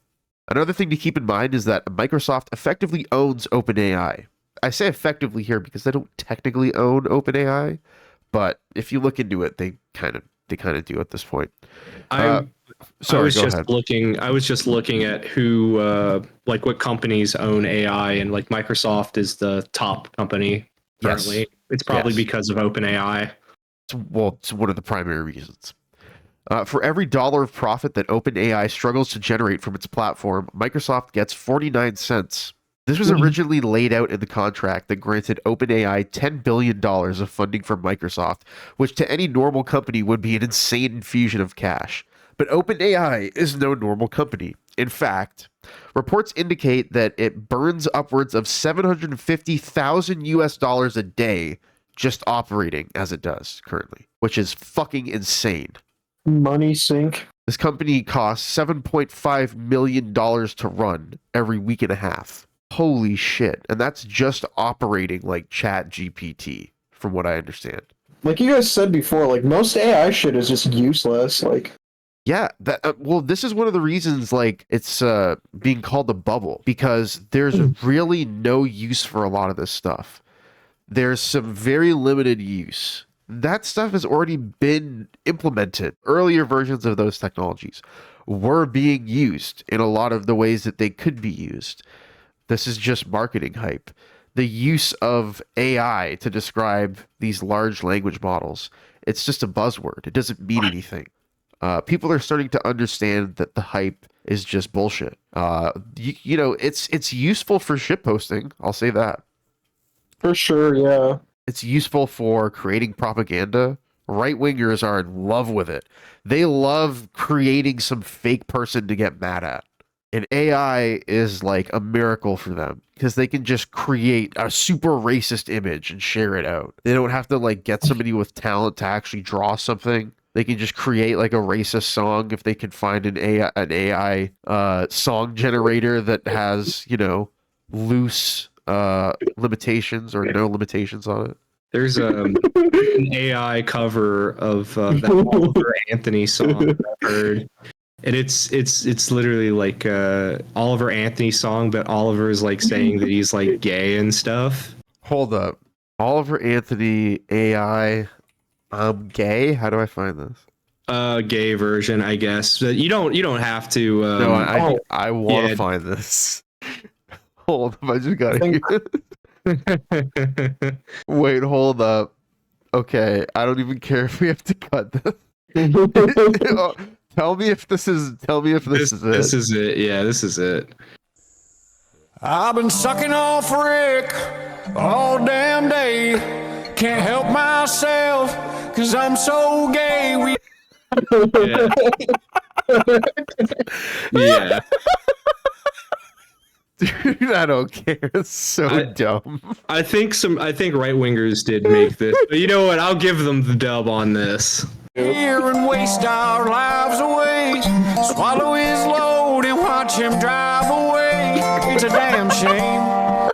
Another thing to keep in mind is that Microsoft effectively owns OpenAI. I say effectively here because they don't technically own OpenAI, but if you look into it, they kind of do at this point. I was go just ahead. looking at who like what companies own AI, and like Microsoft is the top company currently. Yes. It's probably Yes. because of OpenAI. It's one of the primary reasons. For every dollar of profit that OpenAI struggles to generate from its platform, Microsoft gets 49 cents. This was originally laid out in the contract that granted OpenAI $10 billion of funding from Microsoft, which to any normal company would be an insane infusion of cash. But OpenAI is no normal company. In fact, reports indicate that it burns upwards of $750,000 US a day just operating as it does currently, which is fucking insane. Money sink. This company costs $7.5 million to run every week and a half. Holy shit. And that's just operating like ChatGPT, from what I understand. Like you guys said before, like most AI shit is just useless. Like, yeah, well, this is one of the reasons like it's being called a bubble, because there's really no use for a lot of this stuff. There's some very limited use, that stuff has already been implemented. Earlier versions of those technologies were being used in a lot of the ways that they could be used. This is just marketing hype. The use of AI to describe these large language models, it's just a buzzword. It doesn't mean anything. People are starting to understand that the hype is just bullshit. You know, it's useful for shitposting. I'll say that. For sure, yeah. It's useful for creating propaganda. Right-wingers are in love with it. They love creating some fake person to get mad at. And AI is like a miracle for them because they can just create a super racist image and share it out. They don't have to like get somebody with talent to actually draw something. They can just create like a racist song if they can find an AI song generator that has, you know, loose limitations or no limitations on it. There's an AI cover of that Oliver Anthony song I've heard. And it's literally like Oliver Anthony song, but Oliver is like saying that he's like gay and stuff. Hold up. Oliver Anthony AI I'm gay? How do I find this? Gay version, I guess. But you don't have to no, I want to find this. Hold up, I just got it. Wait, hold up. Okay, I don't even care if we have to cut this. Tell me if this is it. This is it. Yeah, this is it. I've been sucking off Rick all damn day. Can't help myself, cause I'm so gay. Yeah. Yeah. Dude, I don't care. It's so dumb. I think right wingers did make this. But you know what? I'll give them the dub on this. Here and waste our lives away. Swallow his load and watch him drive away. It's a damn shame.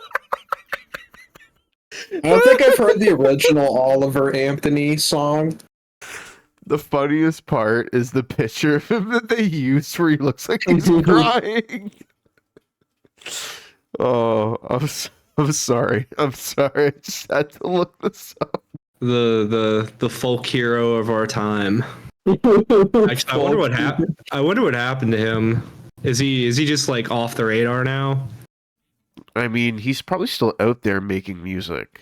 I don't think I've heard the original Oliver Anthony song. The funniest part is the picture of him that they used where he looks like he's crying. Oh, I'm sorry. I'm sorry. I just had to look this up. The folk hero of our time. Actually, I wonder what happened. I wonder what happened to him. Is he just like off the radar now? I mean, he's probably still out there making music.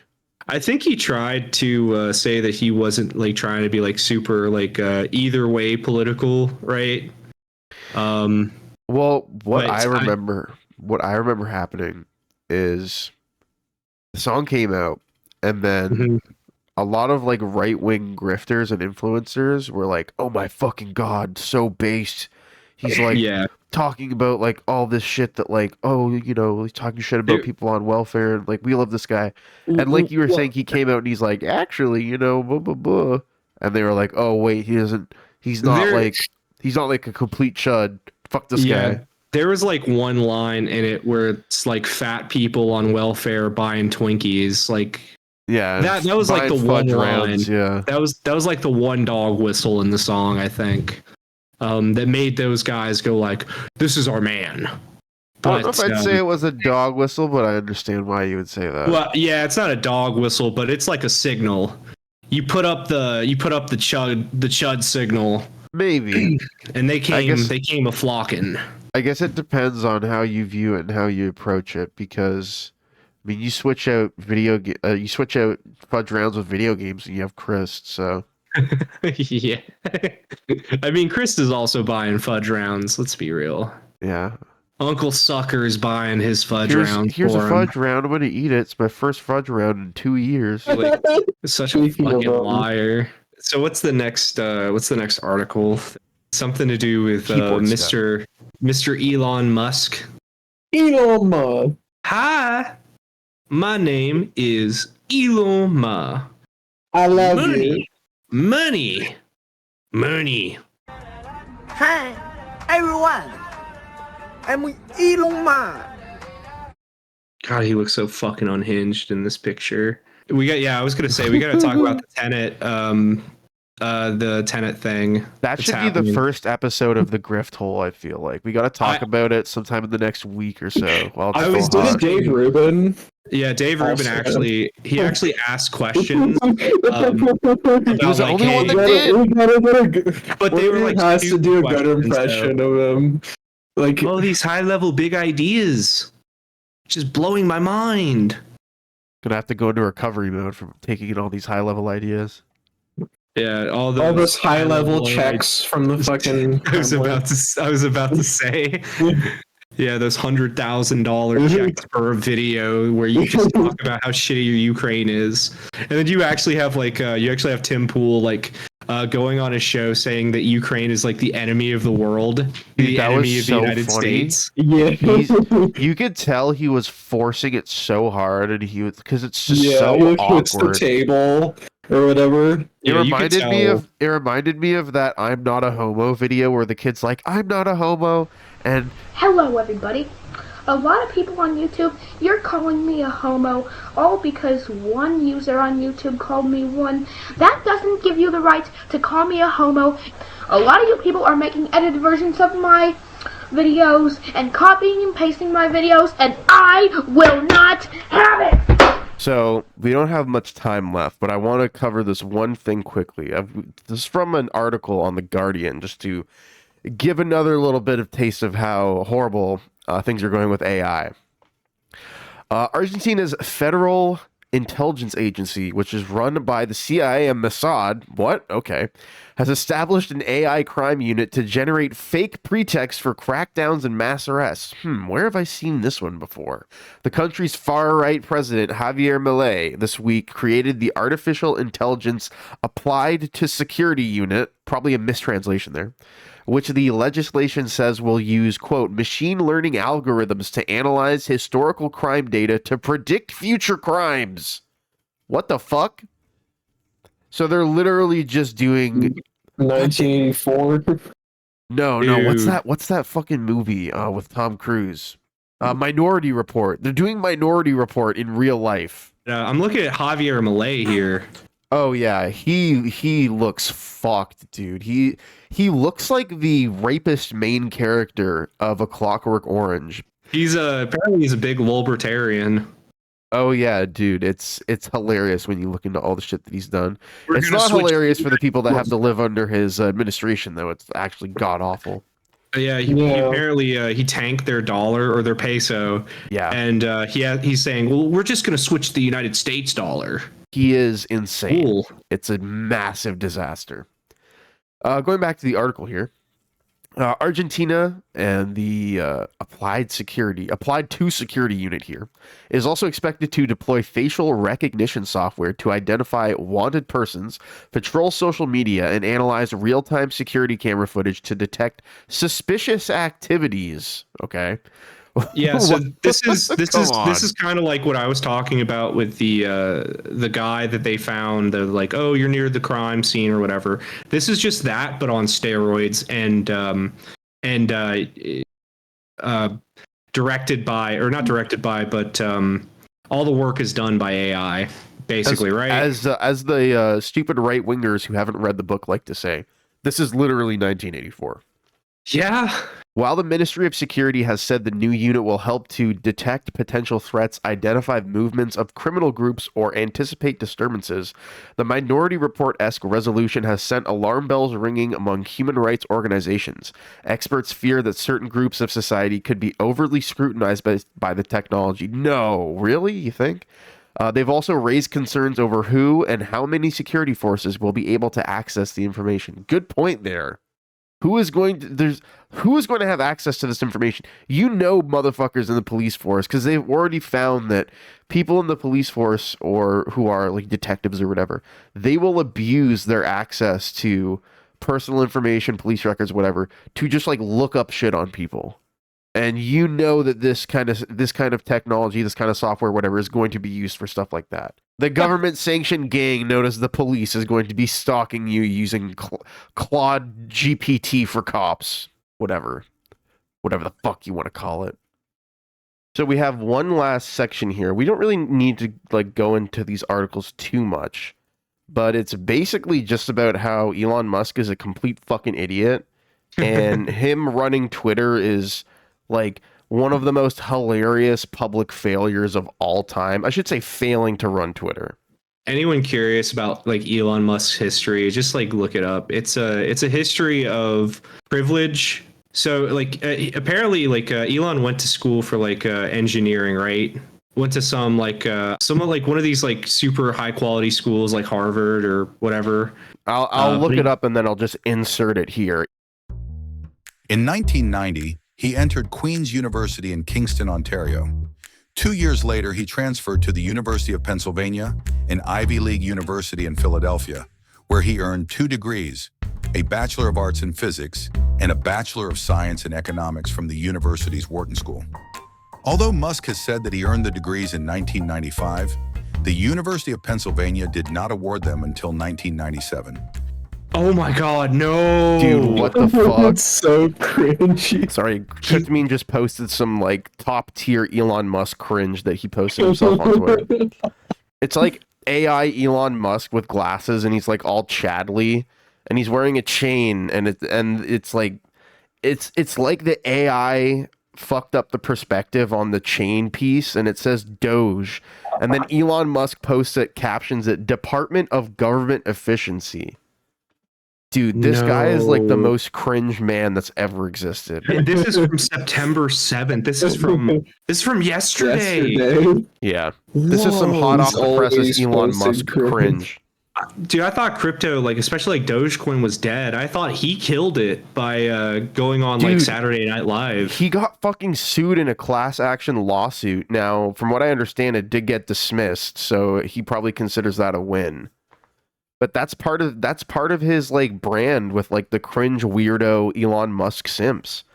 I think he tried to say that he wasn't like trying to be like super like either way political, right? Well, what I remember happening is the song came out, and then a lot of like right-wing grifters and influencers were like, "Oh my fucking god, so based." He's like talking about like all this shit that like, oh, you know, he's talking shit about people on welfare and like we love this guy. And like you were saying, he came out and he's like, actually, you know, blah blah blah. And they were like, oh wait, he's not like a complete chud. Fuck this guy. There was like one line in it where it's like fat people on welfare buying Twinkies. Like that was like the one line. Yeah. That was like the one dog whistle in the song, I think. That made those guys go like, "This is our man." But, I don't know if I'd say it was a dog whistle, but I understand why you would say that. Well, yeah, it's not a dog whistle, but it's like a signal. You put up the chud signal. Maybe. And they came a flocking. I guess it depends on how you view it and how you approach it, because I mean, you switch out fudge rounds with video games and you have Chris, so yeah. I mean, Chris is also buying fudge rounds. Let's be real. Yeah. Uncle Sucker's buying his fudge round. Here's a fudge round. I'm going to eat it. It's my first fudge round in 2 years. Like, such a fucking liar. So what's the next article? Something to do with Mr. Elon Musk. Elon Musk. Hi. My name is Elon Musk. I love you. Money. Hi, everyone. I'm Elon Musk. God, he looks so fucking unhinged in this picture. I was gonna say we gotta talk about the Tenet the Tenet thing. That that's should be happening. the first episode of the Grift Hole. I feel like we got to talk about it sometime in the next week or so. While it's I still was hot. Dave Rubin. Yeah, Dave Rubin Also- he actually asked questions He about was the like, only one hey, that did. but they were like has to stupid do a good questions, impression of him. Like, oh, these high level big ideas, just blowing my mind. Gonna have to go into recovery mode from taking in all these high level ideas. Yeah, all those high level checks from the fucking. I was about to say. Yeah, those $100,000 checks for a video where you just talk about how shitty your Ukraine is, and then you actually have Tim Pool going on a show saying that Ukraine is like the enemy of the world, the that enemy was of the so United funny. States. Yeah, you could tell he was forcing it so hard, and he was because it's just yeah, so he hits the awkward. table or whatever. It Yeah, you could reminded me of that "I'm not a homo" video where the kid's like, "I'm not a homo," and hello everybody. A lot of people on YouTube, you're calling me a homo, all because one user on YouTube called me one. That doesn't give you the right to call me a homo. A lot of you people are making edited versions of my videos and copying and pasting my videos, and I will not have it! So we don't have much time left, but I want to cover this one thing quickly. This is from an article on The Guardian, just to give another little bit of taste of how horrible things are going with AI. Argentina's federal intelligence agency, which is run by the CIA and Mossad, has established an AI crime unit to generate fake pretexts for crackdowns and mass arrests. Where have I seen this one before? The country's far-right president, Javier Milei, this week created the Artificial Intelligence Applied to Security Unit, probably a mistranslation there, which the legislation says will use, quote, machine learning algorithms to analyze historical crime data to predict future crimes. What the fuck? So they're literally just doing 1984. No, what's that fucking movie with Tom Cruise? Minority Report. They're doing Minority Report in real life. I'm looking at Javier Milei here. Oh yeah, he looks fucked, dude. He looks like the rapist main character of A Clockwork Orange. Apparently he's a big libertarian. Oh yeah, dude, it's hilarious when you look into all the shit that he's done. It's gonna not switch- hilarious for the people that have to live under his administration, though. It's actually god awful. Yeah, he apparently he tanked their dollar or their peso. Yeah, and he's saying, well, we're just going to switch to the United States dollar. He is insane. Cool. It's a massive disaster. Going back to the article here, Argentina and the Applied to Security unit here is also expected to deploy facial recognition software to identify wanted persons, patrol social media, and analyze real-time security camera footage to detect suspicious activities. Okay. Yeah, so this is kind of like what I was talking about with the guy that they found. They're like, oh, you're near the crime scene or whatever. This is just that, but on steroids, and directed by, or not directed by, but all the work is done by AI, basically, right? As the stupid right wingers who haven't read the book like to say, this is literally 1984. Yeah. While the Ministry of Security has said the new unit will help to detect potential threats, identify movements of criminal groups, or anticipate disturbances, the Minority Report-esque resolution has sent alarm bells ringing among human rights organizations. Experts fear that certain groups of society could be overly scrutinized by the technology. No, really? You think? They've also raised concerns over who and how many security forces will be able to access the information. Good point there. Who is going to have access to this information? You know, motherfuckers in the police force, because they've already found that people in the police force, or who are like detectives or whatever, they will abuse their access to personal information, police records, whatever, to just like look up shit on people. And you know that this kind of technology, this kind of software, whatever, is going to be used for stuff like that. The government-sanctioned gang known as the police is going to be stalking you using Claude GPT for cops. Whatever the fuck you want to call it. So we have one last section here. We don't really need to like go into these articles too much, but it's basically just about how Elon Musk is a complete fucking idiot, and him running Twitter is like one of the most hilarious public failures of all time. I should say failing to run Twitter. Anyone curious about like Elon Musk's history, just like look it up. It's a history of privilege. So like apparently like Elon went to school for like engineering, right? Went to some like one of these like super high quality schools like Harvard or whatever. I'll look it up and then I'll just insert it here. In 1990, he entered Queen's University in Kingston, Ontario. 2 years later, he transferred to the University of Pennsylvania, an Ivy League university in Philadelphia, where he earned 2 degrees, a Bachelor of Arts in Physics and a Bachelor of Science in Economics from the university's Wharton School. Although Musk has said that he earned the degrees in 1995, the University of Pennsylvania did not award them until 1997. Oh my God, no. Dude, what the fuck? That's so cringy. Sorry, Cryptmean just posted some like top tier Elon Musk cringe that he posted himself on Twitter. It's like AI Elon Musk with glasses and he's like all Chadley and he's wearing a chain and it's like it's like the AI fucked up the perspective on the chain piece and it says Doge and then Elon Musk posts it, captions it Department of Government Efficiency. Dude, this guy is like the most cringe man that's ever existed. And this is from September 7th. This is from yesterday. Yeah. This is some hot off the presses Elon Musk cringe. Dude, I thought crypto, like especially like Dogecoin, was dead. I thought he killed it by going on like Saturday Night Live. He got fucking sued in a class action lawsuit. Now, from what I understand, it did get dismissed, so he probably considers that a win. But that's part of his like brand with like the cringe weirdo Elon Musk simps.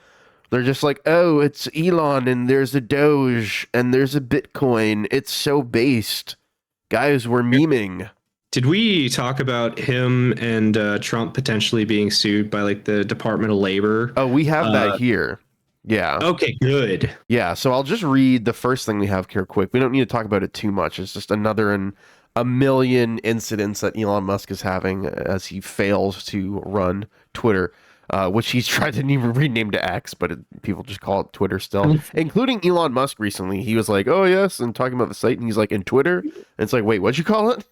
They're just like, oh, it's Elon and there's a Doge and there's a Bitcoin. It's so based. Guys, we're memeing. Did we talk about him and Trump potentially being sued by like the Department of Labor? Oh, we have that here. Yeah. Okay, good. Yeah, so I'll just read the first thing we have here quick. We don't need to talk about it too much. It's just another in a million incidents that Elon Musk is having as he fails to run Twitter, which he's tried to rename to X, but people just call it Twitter still, including Elon Musk recently. He was like, oh, yes, and talking about the site, and he's like, in Twitter? And it's like, wait, what'd you call it?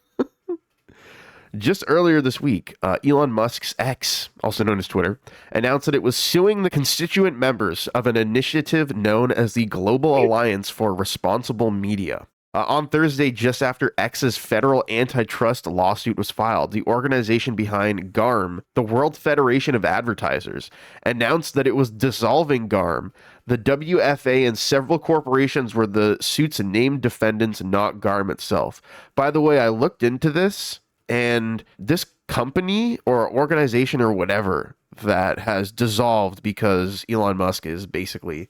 Just earlier this week, Elon Musk's X, also known as Twitter, announced that it was suing the constituent members of an initiative known as the Global Alliance for Responsible Media. On Thursday, just after X's federal antitrust lawsuit was filed, the organization behind GARM, the World Federation of Advertisers, announced that it was dissolving GARM. The WFA and several corporations were the suit's named defendants, not GARM itself. By the way, I looked into this, and this company or organization or whatever that has dissolved because Elon Musk is basically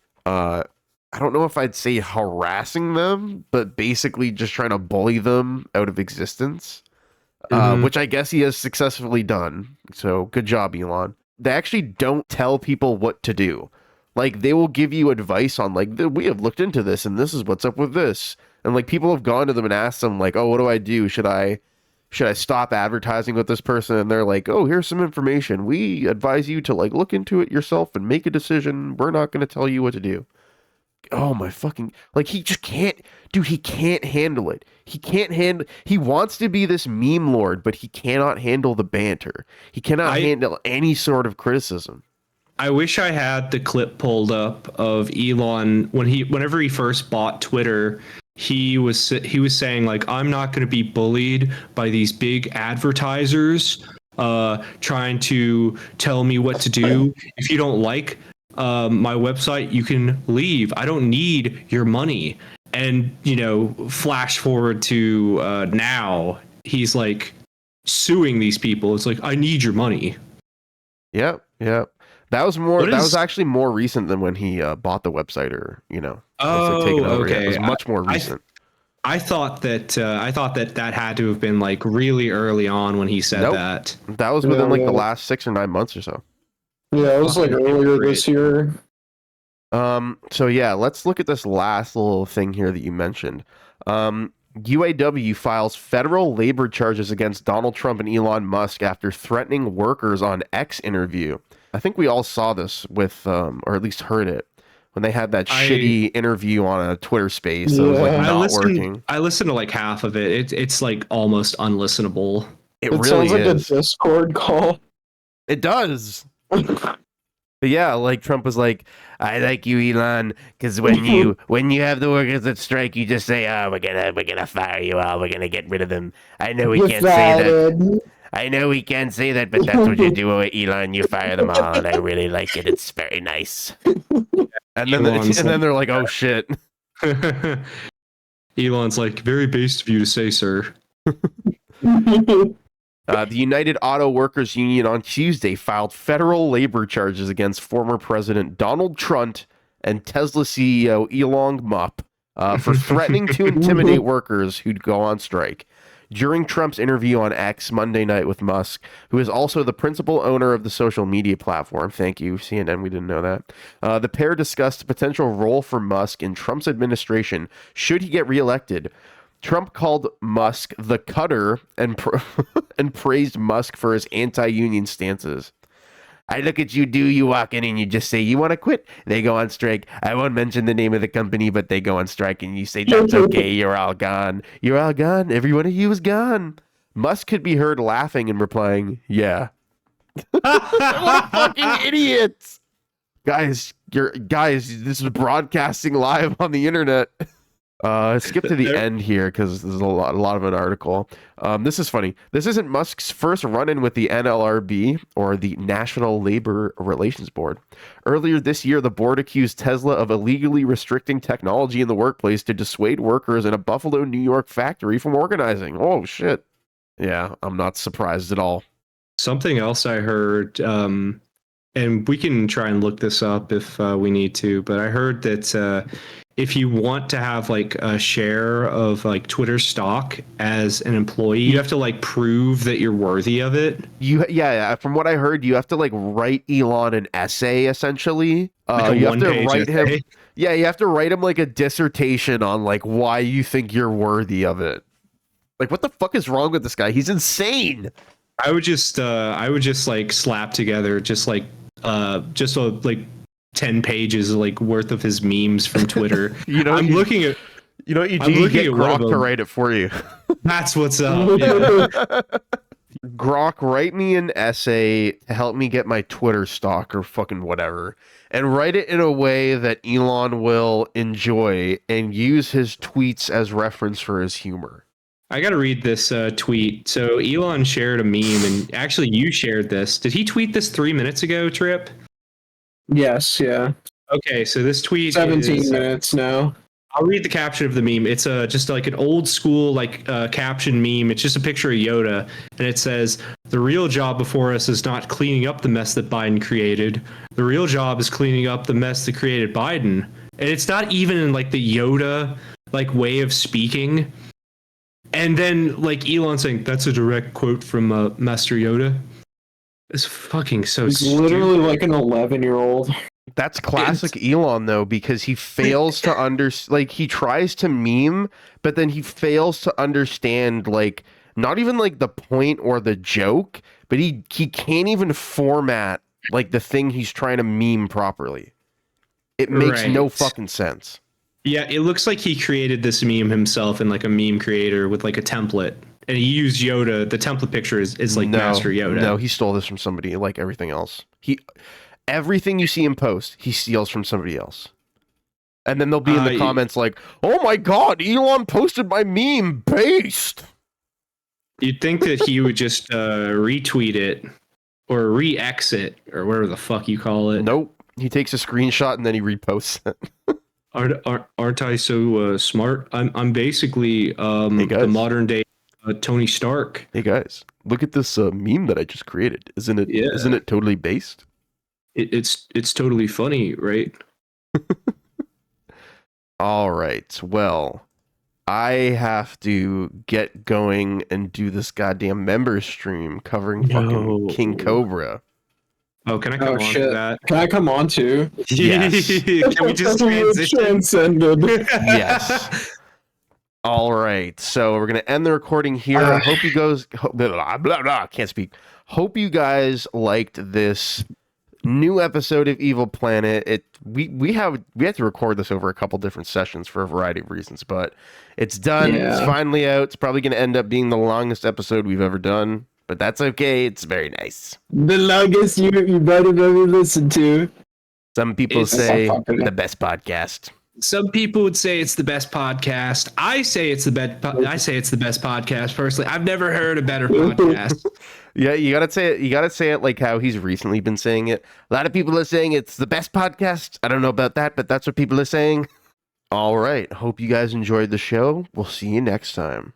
I don't know if I'd say harassing them, but basically just trying to bully them out of existence, which I guess he has successfully done. So good job, Elon. They actually don't tell people what to do. Like, they will give you advice on, like, we have looked into this and this is what's up with this. And, like, people have gone to them and asked them, like, oh, what do I do? Should I stop advertising with this person? And they're like, oh, here's some information. We advise you to, like, look into it yourself and make a decision. We're not going to tell you what to do. Oh my fucking, like, he just can't, dude, he can't handle it. He wants to be this meme lord, but he cannot handle the banter. He cannot handle any sort of criticism. I wish I had the clip pulled up of Elon whenever he first bought Twitter. He was saying, like, I'm not going to be bullied by these big advertisers trying to tell me what to do. If you don't like my website, you can leave. I don't need your money. And, you know, flash forward to now, he's like suing these people. It's like, I need your money. Yep. That was actually more recent than when he bought the website, or, you know. Okay. It was much more recent. I thought that had to have been like really early on when he said that. That was within the last 6 or 9 months or so. Yeah, it was like earlier this year. So yeah, let's look at this last little thing here that you mentioned. UAW files federal labor charges against Donald Trump and Elon Musk after threatening workers on X interview. I think we all saw this with, or at least heard it, when they had that shitty interview on a Twitter space that was like not working. I listened to like half of it. It's like almost unlistenable. It It really sounds like is. a Discord call. It does. But yeah, like Trump was like, I like you, Elon, because when you have the workers that strike, you just say, "Oh, we're gonna fire you all. We're gonna get rid of them." I know we can't say that. I know we can't say that, but that's what you do, Elon. You fire them all, and I really like it. It's very nice. And then they're like, "Oh shit." Elon's like, very based of you to say, sir. The United Auto Workers Union on Tuesday filed federal labor charges against former President Donald Trump and Tesla CEO Elon Musk for threatening to intimidate workers who'd go on strike. During Trump's interview on X Monday night with Musk, who is also the principal owner of the social media platform, thank you, CNN, we didn't know that, the pair discussed a potential role for Musk in Trump's administration should he get reelected. Trump called Musk the cutter and and praised Musk for his anti-union stances. I look at you walk in and you just say, you want to quit? They go on strike. I won't mention the name of the company, but they go on strike and you say, that's okay, you're all gone. You're all gone. Every one of you is gone. Musk could be heard laughing and replying, yeah. What fucking idiots. Guys, this is broadcasting live on the internet. Skip to the end here because there's a lot of an article. This is funny. This isn't Musk's first run-in with the NLRB, or the National Labor Relations Board. Earlier this year, the board accused Tesla of illegally restricting technology in the workplace to dissuade workers in a Buffalo, New York factory from organizing. Oh, shit. Yeah, I'm not surprised at all. Something else I heard, and we can try and look this up if we need to, but I heard that if you want to have like a share of like Twitter stock as an employee, you have to like prove that you're worthy of it. Yeah. From what I heard, you have to like write Elon an essay essentially. Like you have to write essay? him. Yeah, you have to write him like a dissertation on like why you think you're worthy of it. Like, what the fuck is wrong with this guy? He's insane. I would just like slap together just like 10 pages like worth of his memes from Twitter. I'm looking at what you do. You get Grok to write it for you. That's what's up. Yeah. Grok, write me an essay to help me get my Twitter stock or fucking whatever, and write it in a way that Elon will enjoy and use his tweets as reference for his humor. I got to read this tweet. So Elon shared a meme, and actually you shared this. Did he tweet this 3 minutes ago, Trip? Yes, yeah. Okay, so this tweet 17 minutes now. I'll read the caption of the meme. It's just like an old school caption meme. It's just a picture of Yoda, and it says, "The real job before us is not cleaning up the mess that Biden created. The real job is cleaning up the mess that created Biden." And it's not even in like the Yoda like way of speaking. And then like Elon saying, "That's a direct quote from Master Yoda." It's fucking so He's stupid. literally like an 11-year-old. That's classic Elon, though, because he fails to he tries to meme, but then he fails to understand, like, not even, like, the point or the joke, but he can't even format, like, the thing he's trying to meme properly. It makes no fucking sense. Yeah, it looks like he created this meme himself in, like, a meme creator with, like, a template. And he used Yoda. The template picture is like Master Yoda. No, he stole this from somebody, like everything else. Everything you see him post, he steals from somebody else. And then they'll be in the comments like, "Oh my god, Elon posted my meme, based." You'd think that he would just retweet it or re-X it or whatever the fuck you call it. Nope. He takes a screenshot and then he reposts it. Aren't I so smart? I'm basically the modern day Tony Stark. Hey guys, look at this meme that I just created. Isn't it totally based? It's totally funny, right? All right. Well, I have to get going and do this goddamn member stream covering fucking King Cobra. Oh, can I come on to that? Can I come on too? Yes. Can we just transition? Transcended. Yes. All right, so we're gonna end the recording here. I hope you guys blah, blah, blah, can't speak. Hope you guys liked this new episode of Evil Planet. We have to record this over a couple different sessions for a variety of reasons, but it's done. Yeah. It's finally out. It's probably gonna end up being the longest episode we've ever done, but that's okay. It's very nice. The longest you might have ever listened to. Some people It's say so popular. the best podcast. Some people would say it's the best podcast. I say it's the best. I say it's the best podcast. Personally, I've never heard a better podcast. Yeah, you gotta say it. You gotta say it like how he's recently been saying it. A lot of people are saying it's the best podcast. I don't know about that, but that's what people are saying. All right. Hope you guys enjoyed the show. We'll see you next time.